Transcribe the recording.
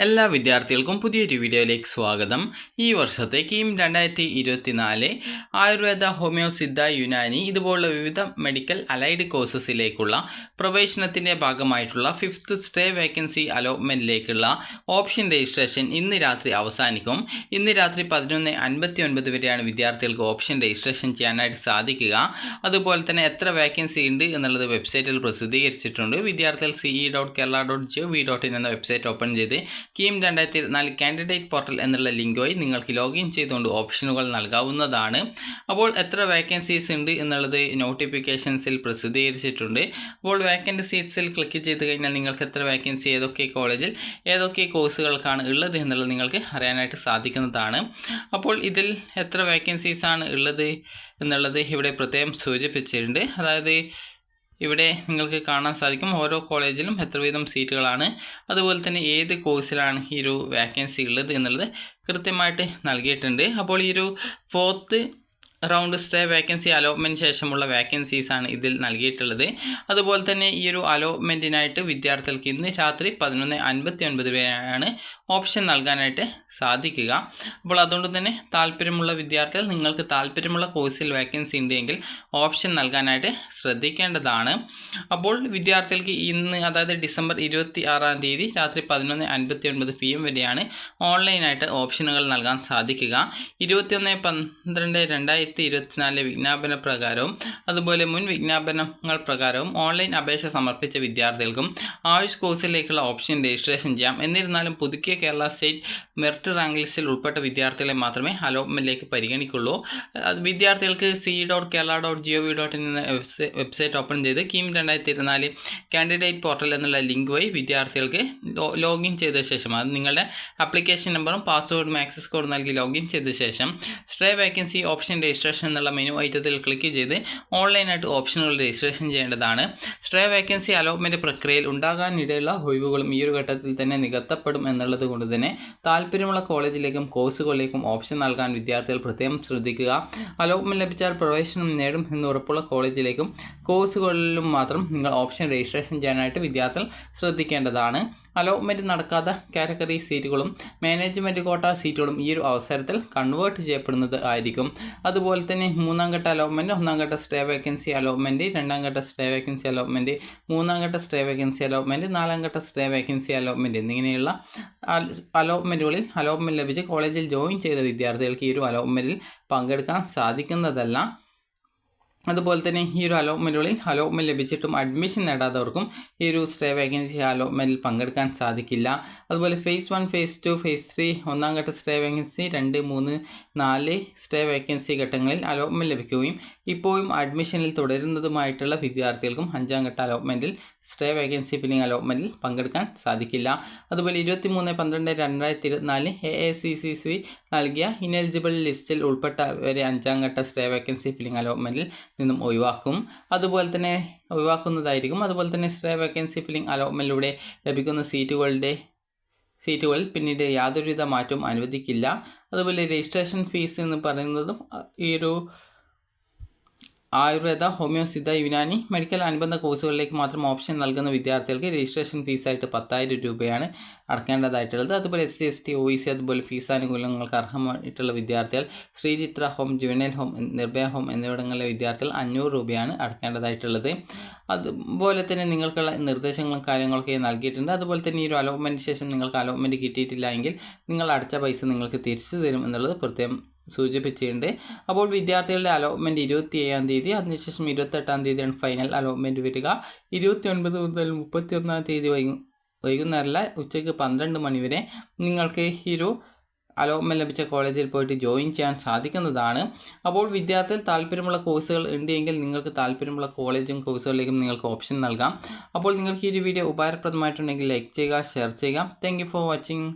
എല്ലാ വിദ്യാർത്ഥികൾക്കും പുതിയൊരു വീഡിയോയിലേക്ക് സ്വാഗതം. ഈ വർഷത്തെ കീം 2024 ആയുർവേദ, ഹോമിയോ, സിദ്ധ, യുനാനി ഇതുപോലുള്ള വിവിധ മെഡിക്കൽ അലൈഡ് കോഴ്സസിലേക്കുള്ള പ്രവേശനത്തിൻ്റെ ഭാഗമായിട്ടുള്ള 5th സ്റ്റേ വേക്കൻസി അലോട്ട്മെൻറ്റിലേക്കുള്ള ഓപ്ഷൻ രജിസ്ട്രേഷൻ ഇന്ന് രാത്രി അവസാനിക്കും. ഇന്ന് രാത്രി 11:59 വരെയാണ് വിദ്യാർത്ഥികൾക്ക് ഓപ്ഷൻ രജിസ്ട്രേഷൻ ചെയ്യാനായിട്ട് സാധിക്കുക. അതുപോലെ തന്നെ എത്ര വേക്കൻസി ഉണ്ട് എന്നുള്ളത് വെബ്സൈറ്റിൽ പ്രസിദ്ധീകരിച്ചിട്ടുണ്ട്. വിദ്യാർത്ഥികൾ ce.kerala.gov.in എന്ന വെബ്സൈറ്റ് ഓപ്പൺ ചെയ്ത് കീം 2024 കാൻഡിഡേറ്റ് പോർട്ടൽ എന്നുള്ള ലിങ്ക് വഴി നിങ്ങൾക്ക് ലോഗിൻ ചെയ്തുകൊണ്ട് ഓപ്ഷനുകൾ നൽകാവുന്നതാണ്. അപ്പോൾ എത്ര വേക്കൻസീസ് ഉണ്ട് എന്നുള്ളത് നോട്ടിഫിക്കേഷൻസിൽ പ്രസിദ്ധീകരിച്ചിട്ടുണ്ട്. അപ്പോൾ വേക്കൻറ്റ് സീറ്റ്സിൽ ക്ലിക്ക് ചെയ്ത് കഴിഞ്ഞാൽ നിങ്ങൾക്ക് എത്ര വേക്കൻസി ഏതൊക്കെ കോളേജിൽ ഏതൊക്കെ കോഴ്സുകൾക്കാണ് ഉള്ളത് എന്നുള്ളത് നിങ്ങൾക്ക് അറിയാനായിട്ട് സാധിക്കുന്നതാണ്. അപ്പോൾ ഇതിൽ എത്ര വേക്കൻസീസാണ് ഉള്ളത് എന്നുള്ളത് ഇവിടെ പ്രത്യേകം സൂചിപ്പിച്ചിട്ടുണ്ട്. അതായത് ഇവിടെ നിങ്ങൾക്ക് കാണാൻ സാധിക്കും ഓരോ കോളേജിലും എത്ര വീതം സീറ്റുകളാണ്, അതുപോലെ തന്നെ ഏത് കോഴ്സിലാണ് ഈ ഒരു വേക്കൻസി ഉള്ളത് എന്നുള്ളത് കൃത്യമായിട്ട് നൽകിയിട്ടുണ്ട്. അപ്പോൾ ഈ ഒരു 4th round stay vacancy allotment ശേഷമുള്ള വേക്കൻസീസാണ് ഇതിൽ നൽകിയിട്ടുള്ളത്. അതുപോലെ തന്നെ ഈ ഒരു അലോട്ട്മെൻറ്റിനായിട്ട് വിദ്യാർത്ഥികൾക്ക് ഇന്ന് രാത്രി 11:59 വരെയാണ് ഓപ്ഷൻ നൽകാനായിട്ട് സാധിക്കുക. അപ്പോൾ അതുകൊണ്ട് തന്നെ താല്പര്യമുള്ള വിദ്യാർത്ഥികൾ നിങ്ങൾക്ക് താല്പര്യമുള്ള കോഴ്സിൽ വേക്കൻസി ഉണ്ടെങ്കിൽ ഓപ്ഷൻ നൽകാനായിട്ട് ശ്രദ്ധിക്കേണ്ടതാണ്. അപ്പോൾ വിദ്യാർത്ഥികൾക്ക് ഇന്ന്, അതായത് ഡിസംബർ 26-ാം തീയതി രാത്രി 11:59 PM വരെയാണ് ഓൺലൈനായിട്ട് ഓപ്ഷനുകൾ നൽകാൻ സാധിക്കുക. 21/12/2024 വിജ്ഞാപന പ്രകാരവും അതുപോലെ മുൻ വിജ്ഞാപനങ്ങൾ പ്രകാരവും ഓൺലൈൻ അപേക്ഷ സമർപ്പിച്ച വിദ്യാർത്ഥികൾക്കും ആയുഷ് കോഴ്സിലേക്കുള്ള ഓപ്ഷൻ രജിസ്ട്രേഷൻ ചെയ്യാം. എന്നിരുന്നാലും പുതുക്കിയ കേരള സ്റ്റേറ്റ് മെറിറ്റ് റാങ്ക് ലിസ്റ്റിൽ ഉൾപ്പെട്ട വിദ്യാർത്ഥികളെ മാത്രമേ അലോട്ട്മെൻറ്റിലേക്ക് പരിഗണിക്കുള്ളൂ. വിദ്യാർത്ഥികൾക്ക് ce.kerala.gov.in എന്ന വെബ്സൈറ്റ് ഓപ്പൺ ചെയ്ത് കീം 2024 കാൻഡിഡേറ്റ് പോർട്ടൽ എന്നുള്ള ലിങ്ക് വഴി വിദ്യാർത്ഥികൾക്ക് ലോഗിൻ ചെയ്ത ശേഷം, അത് നിങ്ങളുടെ ആപ്ലിക്കേഷൻ നമ്പറും പാസ്വേഡും ആക്സസ് കോഡ് നൽകി ലോഗിൻ ചെയ്ത ശേഷം സ്റ്റേ വേക്കൻസി ഓപ്ഷൻ രജിസ്ട്രേഷൻ എന്നുള്ള മെനു ഐറ്റത്തിൽ ക്ലിക്ക് ചെയ്ത് ഓൺലൈനായിട്ട് ഓപ്ഷനുകൾ രജിസ്ട്രേഷൻ ചെയ്യേണ്ടതാണ്. സ്റ്റേ വേക്കൻസി അലോട്ട്മെൻറ്റ് പ്രക്രിയയിൽ ഉണ്ടാകാനിടയുള്ള ഒഴിവുകളും ഈ ഒരു ഘട്ടത്തിൽ തന്നെ നികത്തപ്പെടും എന്നുള്ളത് കൊണ്ട് തന്നെ താല്പര്യമുള്ള കോളേജിലേക്കും കോഴ്സുകളിലേക്കും ഓപ്ഷൻ നൽകാൻ വിദ്യാർത്ഥികൾ പ്രത്യേകം ശ്രദ്ധിക്കുക. അലോട്ട്മെൻറ്റ് ലഭിച്ചാൽ പ്രവേശനം നേടും എന്ന് ഉറപ്പുള്ള കോളേജിലേക്കും കോഴ്സുകളിലും മാത്രം നിങ്ങൾ ഓപ്ഷൻ രജിസ്ട്രേഷൻ ചെയ്യാനായിട്ട് വിദ്യാർത്ഥികൾ ശ്രദ്ധിക്കേണ്ടതാണ്. അലോട്ട്മെൻറ്റ് നടക്കാത്ത കാറ്റഗറി സീറ്റുകളും മാനേജ്മെൻറ്റ് കോട്ട സീറ്റുകളും ഈ ഒരു അവസരത്തിൽ കൺവേർട്ട് ചെയ്യപ്പെടുന്നത് ആയിരിക്കും. അതുപോലെ തന്നെ 3ാം ഘട്ട അലോട്ട്മെൻറ്റ്, 1ാം ഘട്ട സ്റ്റേ വേക്കൻസി അലോട്ട്മെൻറ്റ്, 2ാം ഘട്ട സ്റ്റേ വേക്കൻസി അലോട്ട്മെൻറ്റ്, 3ാം ഘട്ട സ്റ്റേ വേക്കൻസി അലോട്ട്മെൻറ്റ്, 4ാം ഘട്ട സ്റ്റേ വേക്കൻസി അലോട്ട്മെൻറ്റ് എന്നിങ്ങനെയുള്ള അലോട്ട്മെൻറ്റുകളിൽ അലോട്ട്മെൻറ്റ് ലഭിച്ച് കോളേജിൽ ജോയിൻ ചെയ്ത വിദ്യാർത്ഥികൾക്ക് ഈ ഒരു അലോട്ട്മെൻറ്റിൽ പങ്കെടുക്കാൻ സാധിക്കുന്നതല്ല. അതുപോലെ തന്നെ ഈ ഒരു അലോട്ട്മെൻറ്റുകളിൽ അലോട്ട്മെൻറ്റ് ലഭിച്ചിട്ടും അഡ്മിഷൻ നേടാത്തവർക്കും ഈ ഒരു സ്റ്റേ വേക്കൻസി അലോട്ട്മെൻറ്റിൽ പങ്കെടുക്കാൻ സാധിക്കില്ല. അതുപോലെ ഫേസ് 1, ഫേസ് 2, ഫേസ് 3, 1ാം ഘട്ട സ്റ്റേ വേക്കൻസി, 2, 3, 4 സ്റ്റേ വേക്കൻസി ഘട്ടങ്ങളിൽ അലോട്ട്മെൻറ്റ് ലഭിക്കുകയും ഇപ്പോഴും അഡ്മിഷനിൽ തുടരുന്നതുമായിട്ടുള്ള വിദ്യാർത്ഥികൾക്കും 5ാം ഘട്ട അലോട്ട്മെൻറ്റിൽ സ്റ്റേ വേക്കൻസി ഫില്ലിംഗ് അലോട്ട്മെൻറ്റിൽ പങ്കെടുക്കാൻ സാധിക്കില്ല. അതുപോലെ 23/12/2024 AACCC നൽകിയ ഇനെലിജിബിൾ ലിസ്റ്റിൽ ഉൾപ്പെട്ടവരെ 5ാം ഘട്ട സ്റ്റേ വേക്കൻസി ഫില്ലിംഗ് അലോട്ട്മെൻറ്റിൽ നിന്നും ഒഴിവാക്കുന്നതായിരിക്കും. അതുപോലെ തന്നെ സ്റ്റേ വേക്കൻസി ഫില്ലിംഗ് അലോട്ട്മെൻറ്റിലൂടെ ലഭിക്കുന്ന സീറ്റുകളിൽ പിന്നീട് യാതൊരുവിധ മാറ്റവും അനുവദിക്കില്ല. അതുപോലെ രജിസ്ട്രേഷൻ ഫീസ് എന്ന് പറയുന്നതും ഈ ഒരു ആയുർവേദ, ഹോമിയോ, സിദ്ധ, യുനാനി മെഡിക്കൽ അനുബന്ധ കോഴ്സുകളിലേക്ക് മാത്രം ഓപ്ഷൻ നൽകുന്ന വിദ്യാർത്ഥികൾക്ക് രജിസ്ട്രേഷൻ ഫീസായിട്ട് 10,000 രൂപയാണ് അടക്കേണ്ടതായിട്ടുള്ളത്. അതുപോലെ SC, ST, OEC അതുപോലെ ഫീസ് ആനുകൂല്യങ്ങൾക്ക് അർഹമായിട്ടുള്ള വിദ്യാർത്ഥികൾ Sreechitra home, juvenile home, Nirbhaya home എന്നിവിടങ്ങളിലെ വിദ്യാർത്ഥികൾ 500 രൂപയാണ് അടക്കേണ്ടതായിട്ടുള്ളത്. അതുപോലെ തന്നെ നിങ്ങൾക്കുള്ള നിർദ്ദേശങ്ങളും കാര്യങ്ങളൊക്കെ നൽകിയിട്ടുണ്ട്. അതുപോലെ തന്നെ ഈ ഒരു അലോട്ട്മെൻറ്റ് ശേഷം നിങ്ങൾക്ക് അലോട്ട്മെൻറ്റ് കിട്ടിയിട്ടില്ല എങ്കിൽ നിങ്ങൾ അടച്ച പൈസ നിങ്ങൾക്ക് തിരിച്ചു തരും എന്നുള്ളത് പ്രത്യേകം സൂചിപ്പിച്ചിട്ടുണ്ട്. അപ്പോൾ വിദ്യാർത്ഥികളുടെ അലോട്ട്മെൻറ്റ് 27-ാം തീയതി, അതിനുശേഷം 28-ാം തീയതിയാണ് ഫൈനൽ അലോട്ട്മെൻറ്റ് വരിക. 29 മുതൽ 31-ാം തീയതി വൈകുന്നേരമല്ല, ഉച്ചയ്ക്ക് 12 മണി വരെ നിങ്ങൾക്ക് ഈ ഒരു അലോട്ട്മെൻറ്റ് ലഭിച്ച കോളേജിൽ പോയിട്ട് ജോയിൻ ചെയ്യാൻ സാധിക്കുന്നതാണ്. അപ്പോൾ വിദ്യാർത്ഥികൾ താല്പര്യമുള്ള കോഴ്സുകൾ ഉണ്ടെങ്കിൽ നിങ്ങൾക്ക് താല്പര്യമുള്ള കോളേജും കോഴ്സുകളിലേക്കും നിങ്ങൾക്ക് ഓപ്ഷൻ നൽകാം. അപ്പോൾ നിങ്ങൾക്ക് ഈ ഒരു വീഡിയോ ഉപകാരപ്രദമായിട്ടുണ്ടെങ്കിൽ ലൈക്ക് ചെയ്യുക, ഷെയർ ചെയ്യുക. Thank you for watching.